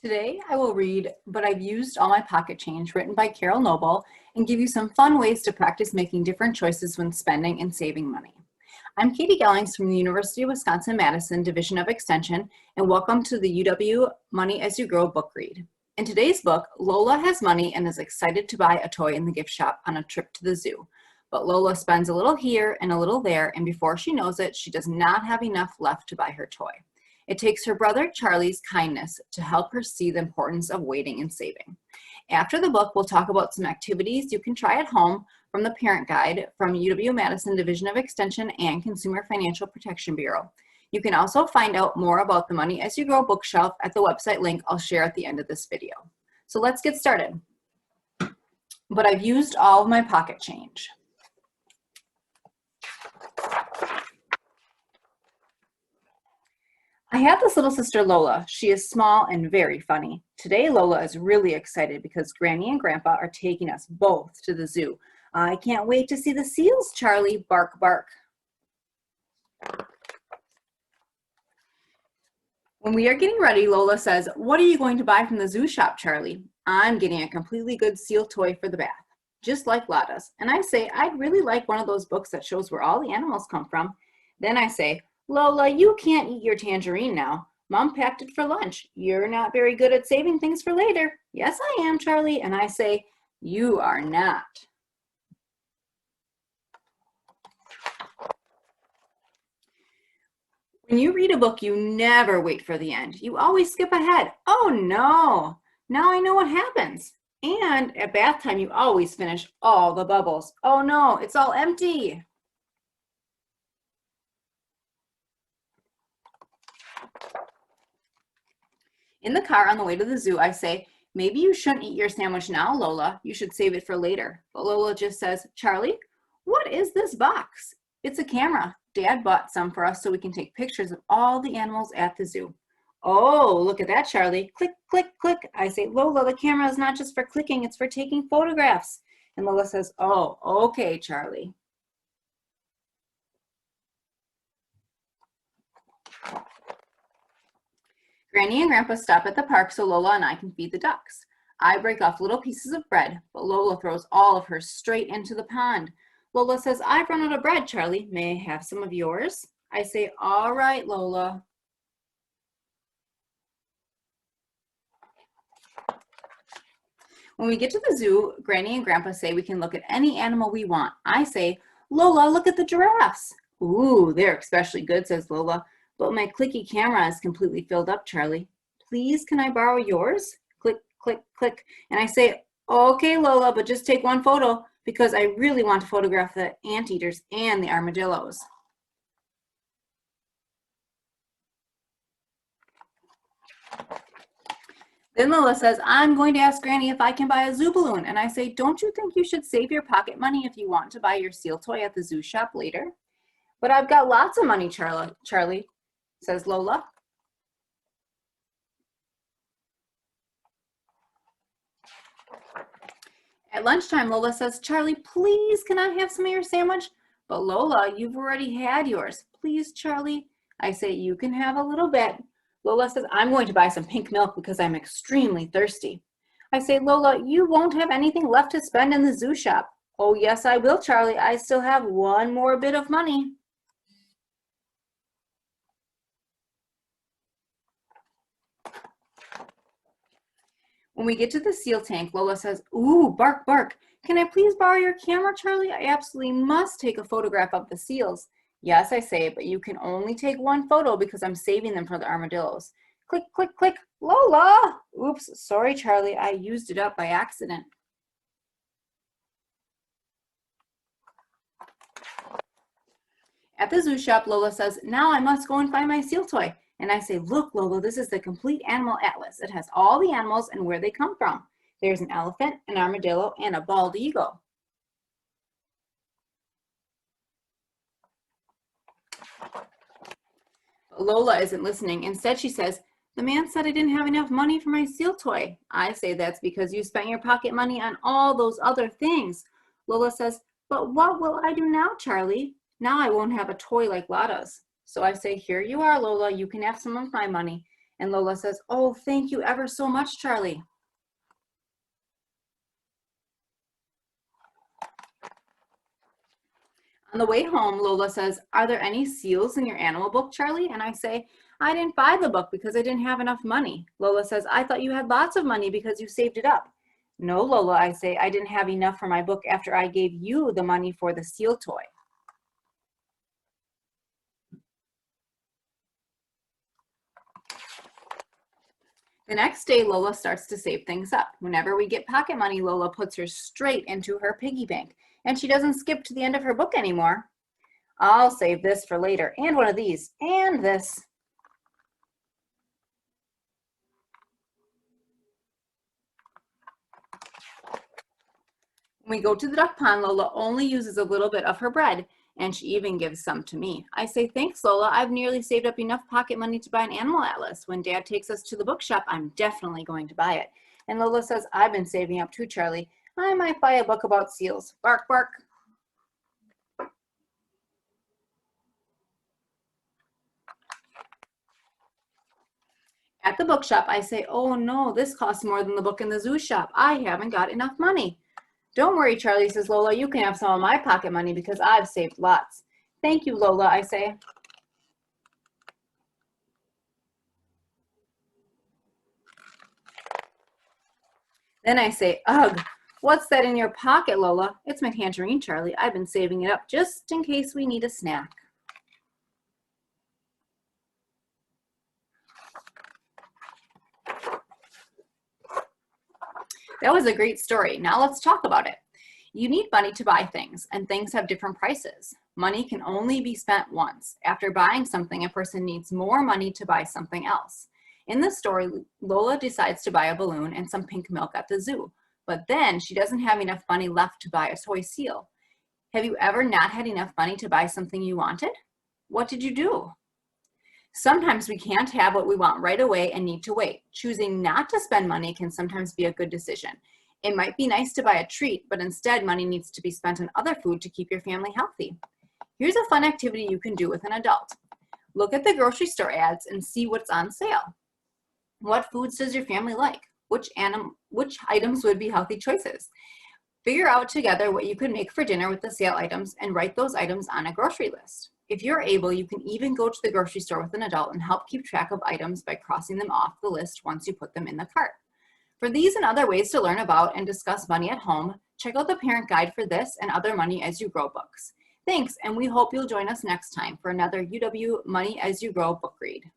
Today I will read But I've Used All My Pocket Change, written by Carol Noble, and give you some fun ways to practice making different choices when spending and saving money. I'm Katie Gellings from the University of Wisconsin-Madison Division of Extension, and welcome to the UW Money as You Grow book read. In today's book, Lola has money and is excited to buy a toy in the gift shop on a trip to the zoo. But Lola spends a little here and a little there, and before she knows it, she does not have enough left to buy her toy. It takes her brother Charlie's kindness to help her see the importance of waiting and saving. After the book, we'll talk about some activities you can try at home from the Parent Guide from UW-Madison Division of Extension and Consumer Financial Protection Bureau. You can also find out more about the Money as You Grow bookshelf at the website link I'll share at the end of this video. So let's get started. But I've used all of my pocket change. I have this little sister Lola. She is small and very funny. Today Lola is really excited because Granny and Grandpa are taking us both to the zoo. I can't wait to see the seals, Charlie. Bark, bark. When we are getting ready, Lola says, "What are you going to buy from the zoo shop, Charlie?" "I'm getting a completely good seal toy for the bath, just like Lotta's." And I say, "I'd really like one of those books that shows where all the animals come from." Then I say, "Lola, you can't eat your tangerine now. Mom packed it for lunch. You're not very good at saving things for later." "Yes, I am, Charlie." And I say, "You are not." When you read a book, you never wait for the end. You always skip ahead. "Oh no, now I know what happens." And at bath time, you always finish all the bubbles. "Oh no, it's all empty." In the car on the way to the zoo, I say, "Maybe you shouldn't eat your sandwich now, Lola. You should save it for later." But Lola just says, "Charlie, what is this box?" "It's a camera. Dad bought some for us so we can take pictures of all the animals at the zoo." "Oh, look at that, Charlie. Click, click, click." I say, "Lola, the camera is not just for clicking, it's for taking photographs." And Lola says, "Oh, okay, Charlie." Granny and Grandpa stop at the park so Lola and I can feed the ducks. I break off little pieces of bread, but Lola throws all of hers straight into the pond. Lola says, "I've run out of bread, Charlie. May I have some of yours?" I say, "All right, Lola." When we get to the zoo, Granny and Grandpa say we can look at any animal we want. I say, "Lola, look at the giraffes." "Ooh, they're especially good," says Lola. "But my clicky camera is completely filled up, Charlie. Please, can I borrow yours?" Click, click, click. And I say, "Okay, Lola, but just take one photo because I really want to photograph the anteaters and the armadillos." Then Lola says, "I'm going to ask Granny if I can buy a zoo balloon." And I say, "Don't you think you should save your pocket money if you want to buy your seal toy at the zoo shop later?" "But I've got lots of money, Charlie," says Lola. At lunchtime, Lola says, "Charlie, please, can I have some of your sandwich?" "But Lola, you've already had yours." "Please, Charlie." I say, "You can have a little bit." Lola says, "I'm going to buy some pink milk because I'm extremely thirsty." I say, "Lola, you won't have anything left to spend in the zoo shop." "Oh, yes, I will, Charlie. I still have one more bit of money." When we get to the seal tank, Lola says, "Ooh, bark, bark. Can I please borrow your camera, Charlie? I absolutely must take a photograph of the seals." "Yes," I say, "but you can only take one photo because I'm saving them for the armadillos." Click, click, click. "Lola!" "Oops, sorry, Charlie. I used it up by accident." At the zoo shop, Lola says, "Now I must go and find my seal toy." And I say, "Look, Lola, this is the complete animal atlas. It has all the animals and where they come from. There's an elephant, an armadillo, and a bald eagle." Lola isn't listening. Instead, she says, "The man said I didn't have enough money for my seal toy." I say, "That's because you spent your pocket money on all those other things." Lola says, "But what will I do now, Charlie? Now I won't have a toy like Lotta's." So I say, "Here you are, Lola. You can have some of my money." And Lola says, "Oh, thank you ever so much, Charlie." On the way home, Lola says, "Are there any seals in your animal book, Charlie?" And I say, "I didn't buy the book because I didn't have enough money." Lola says, "I thought you had lots of money because you saved it up." "No, Lola," I say, "I didn't have enough for my book after I gave you the money for the seal toy." The next day, Lola starts to save things up. Whenever we get pocket money, Lola puts her straight into her piggy bank, and she doesn't skip to the end of her book anymore. "I'll save this for later, and one of these, and this." When we go to the duck pond, Lola only uses a little bit of her bread, and she even gives some to me. I say, "Thanks, Lola. I've nearly saved up enough pocket money to buy an animal atlas. When Dad takes us to the bookshop, I'm definitely going to buy it." And Lola says, "I've been saving up too, Charlie. I might buy a book about seals." Bark, bark. At the bookshop, I say, "Oh no, this costs more than the book in the zoo shop. I haven't got enough money." "Don't worry, Charlie," says Lola. "You can have some of my pocket money because I've saved lots." "Thank you, Lola," I say. Then I say, "Ugh, what's that in your pocket, Lola?" "It's my tangerine, Charlie. I've been saving it up just in case we need a snack." That was a great story. Now let's talk about it. You need money to buy things, and things have different prices. Money can only be spent once. After buying something, a person needs more money to buy something else. In this story, Lola decides to buy a balloon and some pink milk at the zoo, but then she doesn't have enough money left to buy a toy seal. Have you ever not had enough money to buy something you wanted? What did you do? Sometimes we can't have what we want right away and need to wait. Choosing not to spend money can sometimes be a good decision. It might be nice to buy a treat, but instead money needs to be spent on other food to keep your family healthy. Here's a fun activity you can do with an adult. Look at the grocery store ads and see what's on sale. What foods does your family like? Which items would be healthy choices? Figure out together what you could make for dinner with the sale items and write those items on a grocery list. If you're able, you can even go to the grocery store with an adult and help keep track of items by crossing them off the list once you put them in the cart. For these and other ways to learn about and discuss money at home, check out the parent guide for this and other Money as You Grow books. Thanks, and we hope you'll join us next time for another UW Money as You Grow book read.